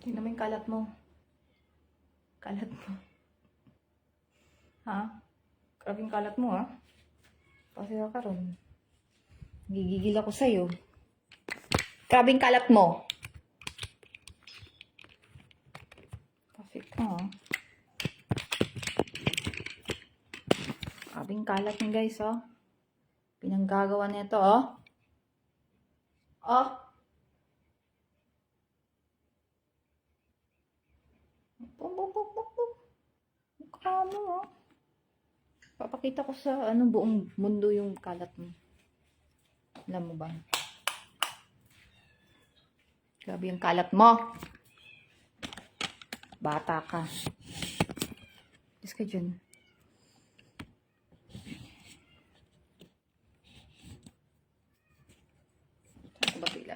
Tingnan mo yung kalat mo. Kalat mo. Ha? Grabe yung kalat mo, ha? Kasi ka ron. Gigigil ako sa'yo. Grabe yung kalat mo. Kasi ka, ha? Grabe yung kalat niya, guys, oh. Pinanggagawa nito, oh. Oh. Mukha mo, oh. Papakita ko sa buong mundo yung kalat mo. Alam mo ba? Grabe yung kalat mo. Bata ka. Diyos ka dyan. Saan ko ba sila?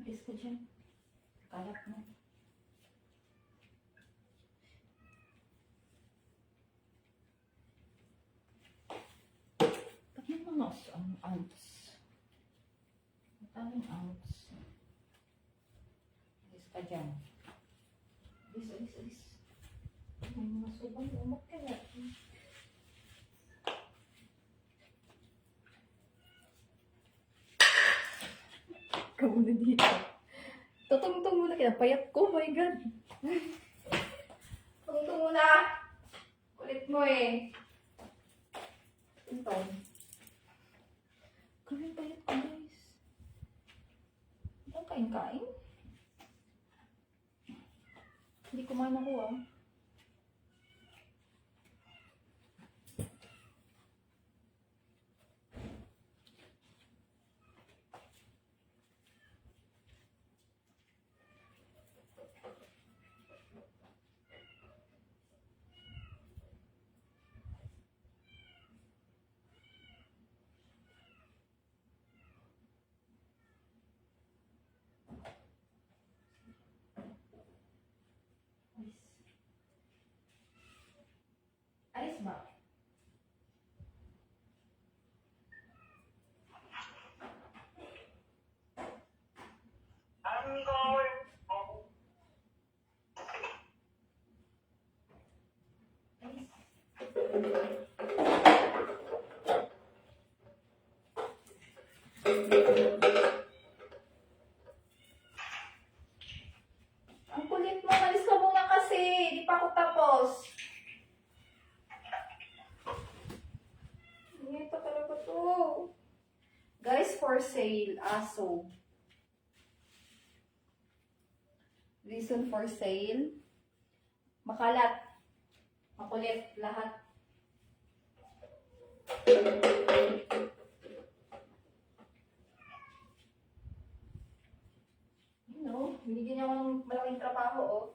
Malis ka dyan. Kalat mo. Ba't naman ang ounce? Ang ounce. Malis ka dyan. Alis. May mga subang umok kaya. Ikaw muna dito. Tutungtong muna kaya. Payat ko, my God. Tungtong muna. Kulit mo eh. Tungtong. Kaya payat ko, guys. Ang kain-kain. Hindi kumain ako, ah. Alis ba? Ang kulit mo, alis ka muna kasi. Di pa ako tapos. Ito talaga to. Guys, for sale, aso. Reason for sale. Makalat. Makulit. Lahat. You know, binigyan niya ako ng malaking trabaho, oh.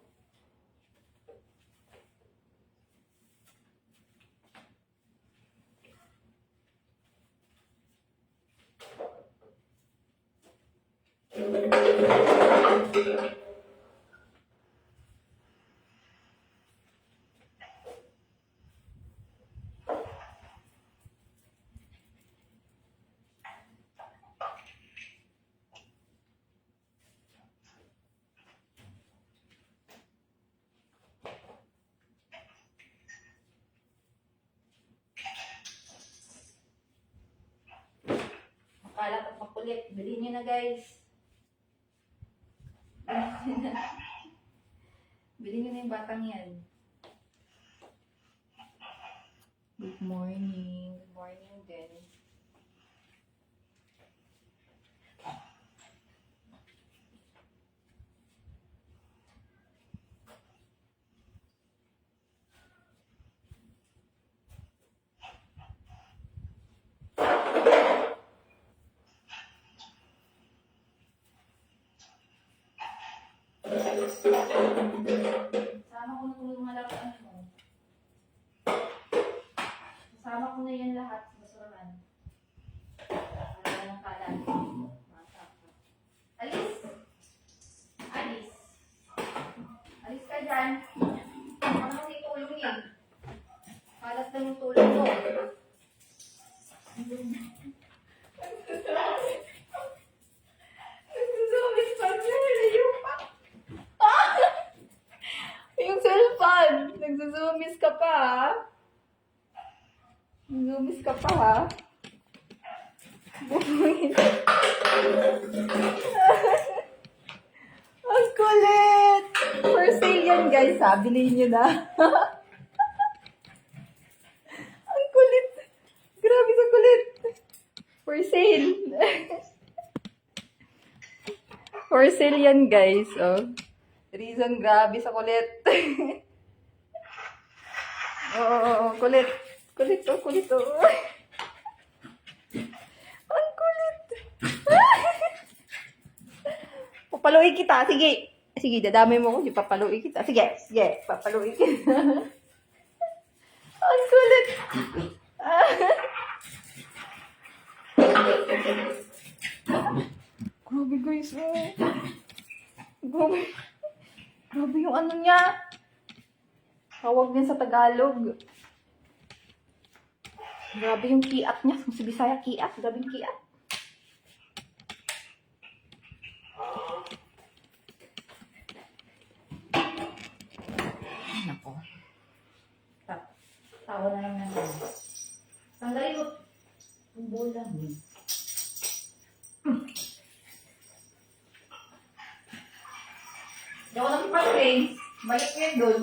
Makalat at makulit. Bilhin nyo na, guys. Bilhin nyo na yung batang yan. Good morning. Good morning din. Sama ko na kung yung mga laruan mo. Sama ko na yan lahat sa basurahan. Para ng kalat. Alis! Alis! Alis ka dyan. Ano kasi tulong yan? Kalat na yung tulong mo. Nagsusumis pa siya. Yung pa. Yung cellphone. Nagsusumis ka pa ha. Nagsusumis ka pa ha. Bumungin. Ang kulit! For sale yan guys ha. Bilhin nyo na. Ang kulit. Grabe sa kulit. For sale. For sale yan guys. Oh. Reason grabe sa kulit. Oo, kulit. Kulit oh, kulit oh. Ang kulit. Papaluin kita. Sige. Sige, dadamay mo ko. Papaluin kita. Sige, sige. Papaluin kita. Ang kulit. Grabe guys. Grabe. Grabe yung ano niya. Tawag din sa Tagalog. Grabe yung kiat niya. Sa Bisaya, kiat. Grabe yung kiat. Nako. Tawa na lang natin. Tanggalin mo. Yung bola mo. Hindi ako nakipag-trace. Balik ko yun doon.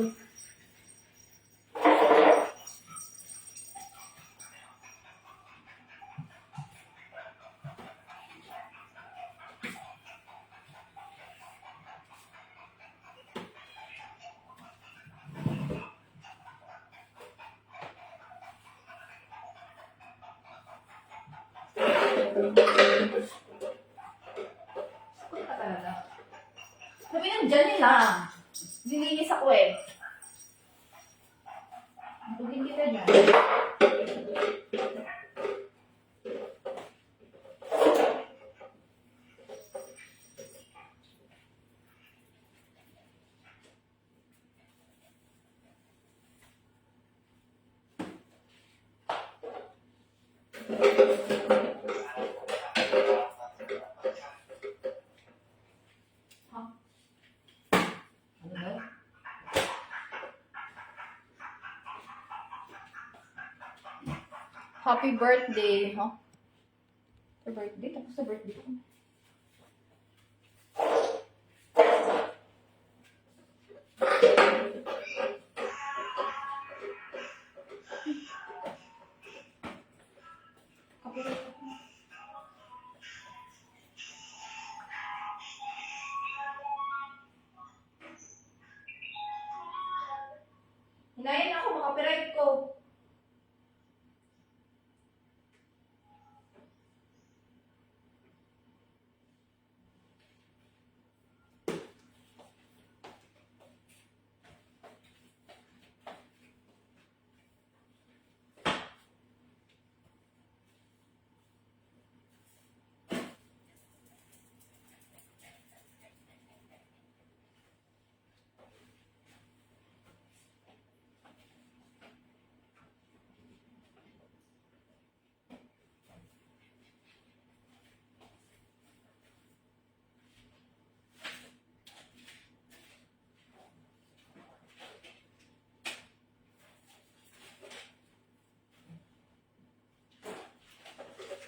Sakot ka talaga. Sabi nang dyan nila. Nilinis ako eh. Tugin kita dyan. Happy birthday, huh? Sa birthday? Tapos sa birthday ko. Hinayin ako, makapiright ko.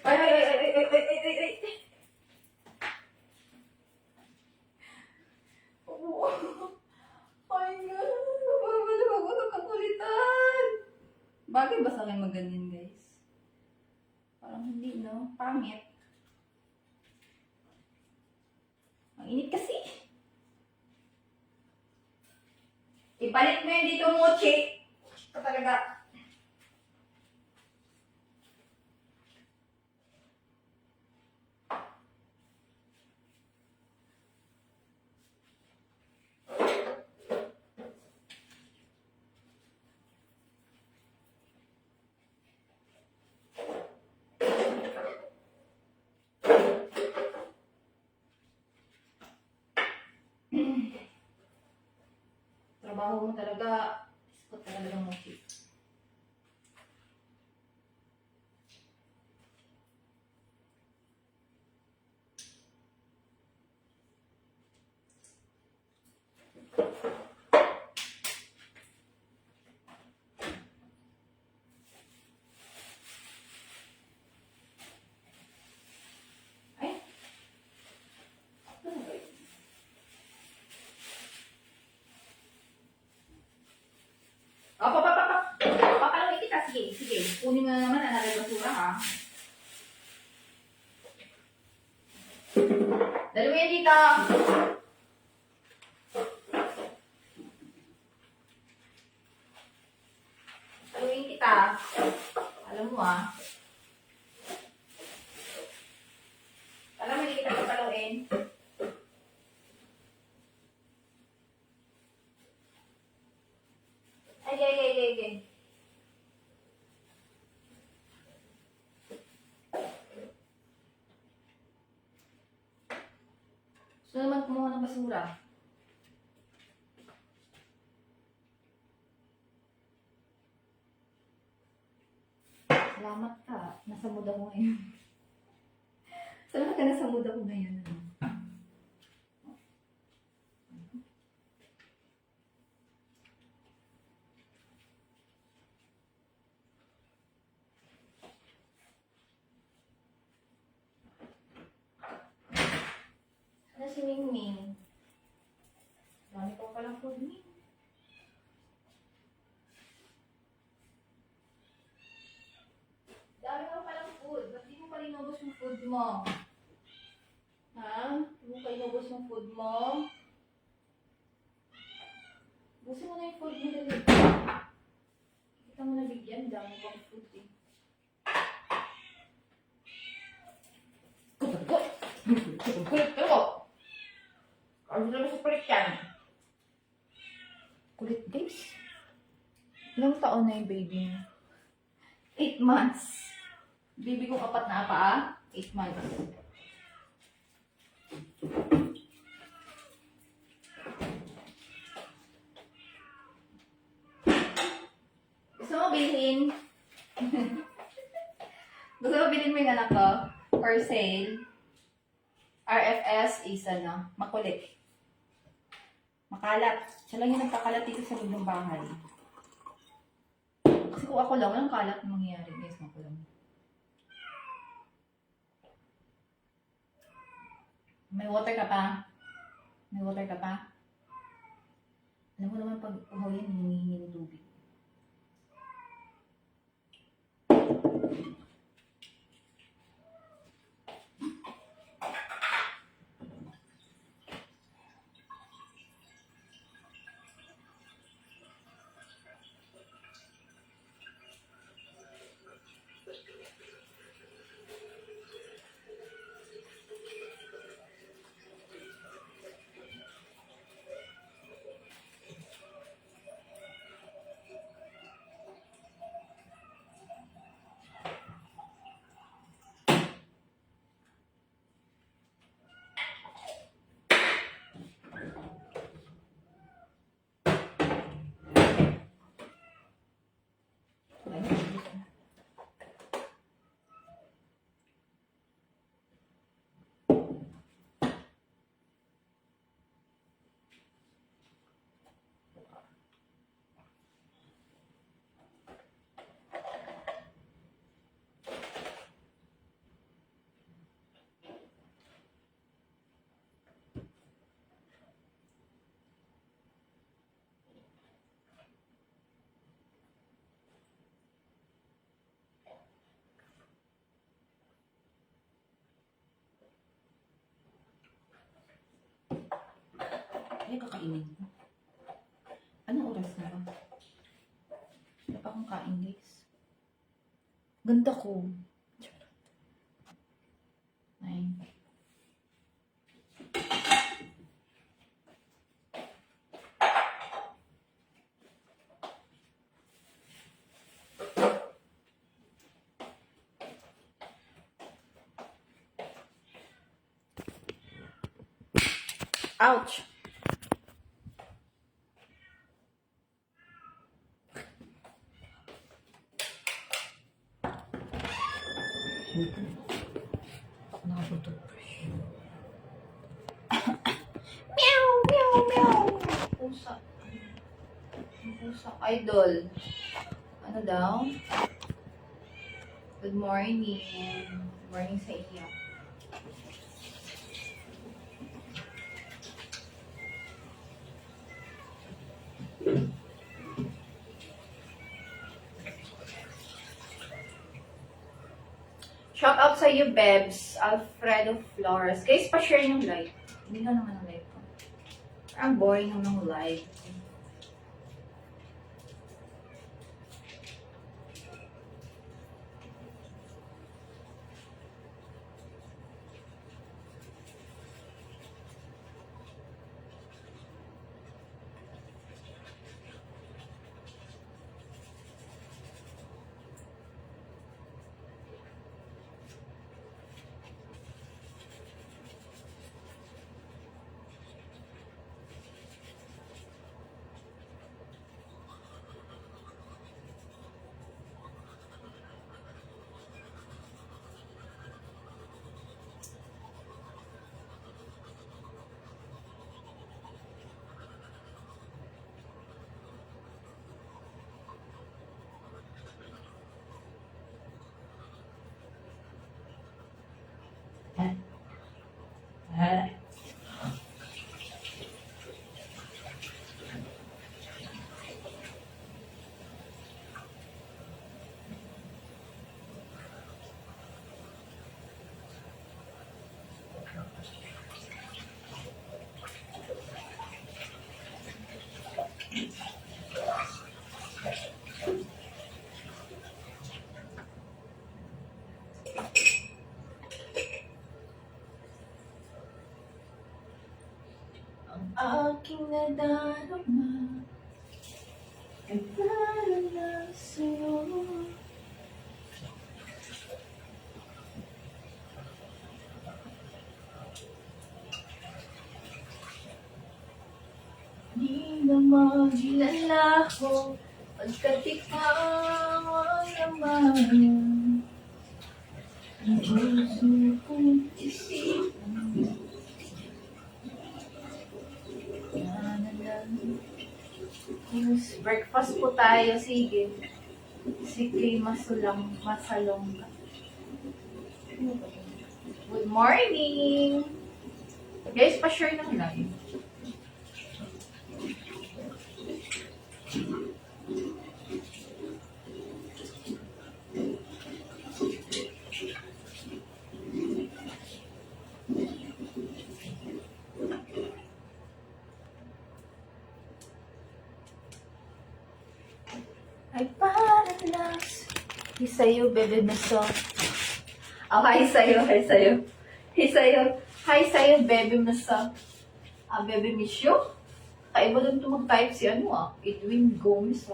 Ay, ay, ay, ay, ay, ay, ay, ay, ay. Oo. Ay, nga. Wala ako sa kakulitan. Bagay ba sa akin maganyan, guys? Parang hindi, no? Pangit. Ang init kasi. Ipalit mo yun dito, Mochi. Ito talaga. Trabaho mo talaga, iskot talaga ng mochi. Ay! O, papalawin kita. Sige, sige. Kunin nga naman, another basura ha. Dalawin dito. Dalawin kita. Alam mo ah. Alam mo, hindi kita papalawin. Ay. Gusto naman kumuha ng basura. Salamat ka. Nasa mood ako ngayon. Salamat ka, nasa mood ako ngayon. Ano si Mingming? Dami ko palang food, Ming. Dami ko palang food. Ba't di mo pa inubos yung food mo? Ha? Di mo pa inubos yung food mo? Busin mo na yung food mo dali. Kita mo na bigyan. Dami pang food eh. Kulit ko! Ano na sa kulit yan? Kulit guys. Ilang taon na yung baby mo? 8 months. Baby ko kapat na pa ah. 8 months. Gusto mo bilhin? Gusto mo bilhin mo yung anak ko? For sale? RFS is ano, makulit. Makalat. Siya lang yung nagkakalat dito sa loob ng bahay. Kasi kung ako lang, walang kalat na mangyayari. Guys, ako lang. May water ka pa? May water ka pa? Alam mo naman pag uhaw yan, hinihingi ng tubig. Ay, kakainin ko. Anong oras na ba? Wala pa akong kain, guys. Ganda ko. Ay. Ouch! pusa. Ang pusa. Idol. Ano daw? Good morning. Good morning sa iyo. Shout out sa iyo, Bebs. Alfredo Flores. Guys, pa-share yung live. Hindi ka naman ang live ko. Ang boring ng live. Aking nadarama ay para lang sa'yo. Di na magilala ko pagkat ikaw ang laman ng puso kong isipan. Breakfast po tayo, sige. Sige, masalong ka. Good morning! Guys, pa-share ng live. Ay, parang last. Hi sa'yo, bebe miso. Oh, hi sa'yo, hi sa'yo. Hi sa'yo. Hi sa'yo, bebe miso. Bebe misyo. Kaiba doon ito mag-type si Edwin Gomez,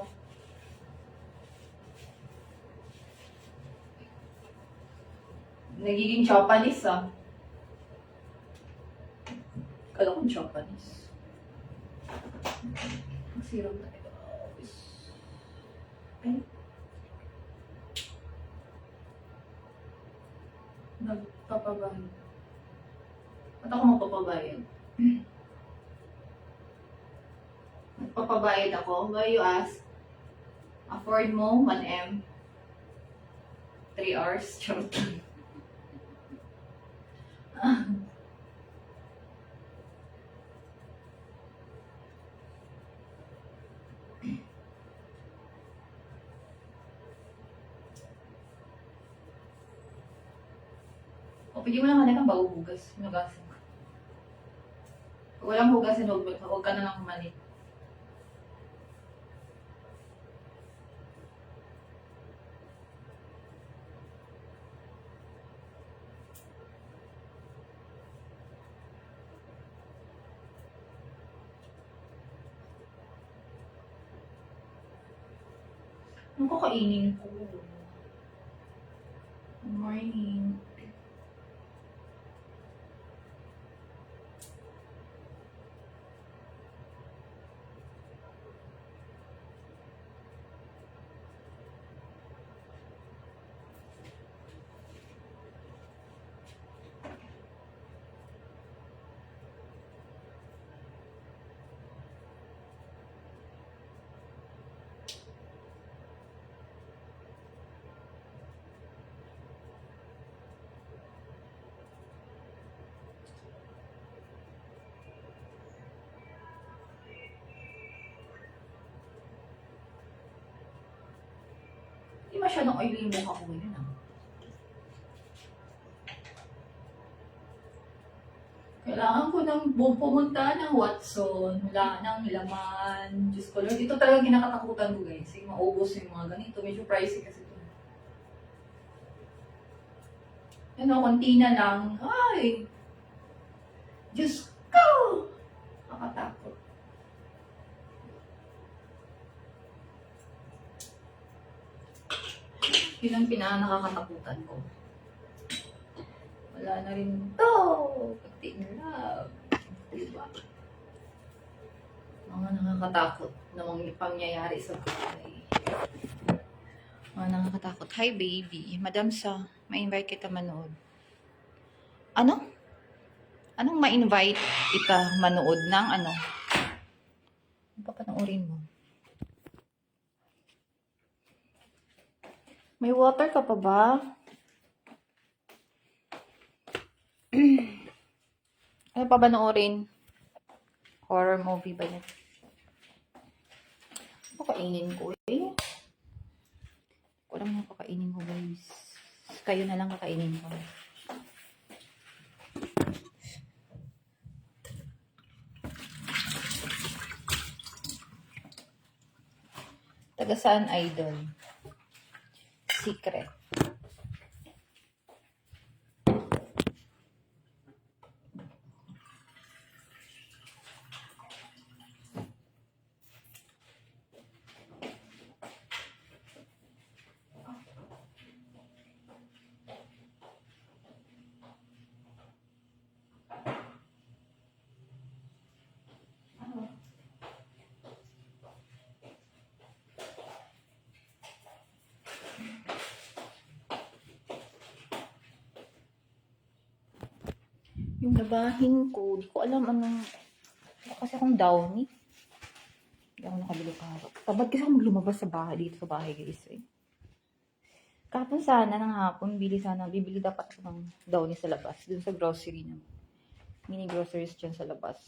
Nagiging Japanese, Kala kong Japanese. Ang sirap na ito. Ay. Nagpapabayad. Ba't ako magpapabayad? Nagpapabayad ako. Why you ask? Afford mo 1M? 3 hours? Charot. O, pwede mo lang kanilang bago hugas. Hinugasan ka. Kung walang hugasin, huwag ka na lang humalik. Ano ko kainin ko? Good morning. masyadong oily yung mukha ko ngayon ah. Kailangan ko nang pumunta ng Watson, wala nang laman. Diyos ko Lord, ito talaga kinakatakutan ko guys. Yung maubos yung mga ganito, medyo pricey kasi ito. Ano, konti na lang. Ay! Diyos ko! Nakatakot. Yun ang pinaka-nakakatakutan ko. Wala na rin to. Pati na love. Diba? Mga nakakatakot na mga pangyayari sa buhay. Mga nakakatakot. Hi, baby. Madam Sa, ma-invite kita manood. Ano? Anong ma-invite kita manood ng ano? Ano pa panoorin mo? May water ka pa ba? Ano pa ba noorin? Horror movie ba yan? Pakainin ko eh. Ko lang yung kakainin ko guys. Kayo na lang kakainin ko. Taga saan idol? Secret. Yung labahin ko, di ko alam anong, kasi akong downy. Hindi ako nakabili pa. Tabad kasi ako lumabas sa bahay, dito sa bahay guys eh. Kapon sana ng hapon, bibili dapat ako ng downy sa labas, dun sa grocery ng mini groceries dyan sa labas.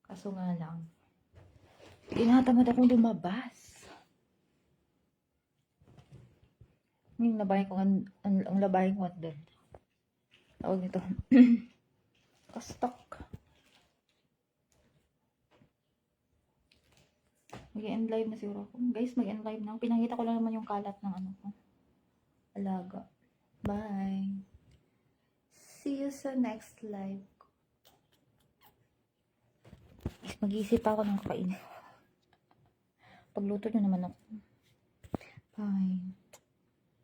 Kaso nga lang, tinatamad akong lumabas. Yung labahin ko, ang labahin ko at doon. Tawag nito. Kastok. Mag-end live na siguro ako. Guys, mag-end live na. Pinakita ko lang naman yung kalat ng ano ko. Alaga. Bye. See you sa next live. Mag-iisip pa ako ng kain. Pagluto nyo naman ako. Bye.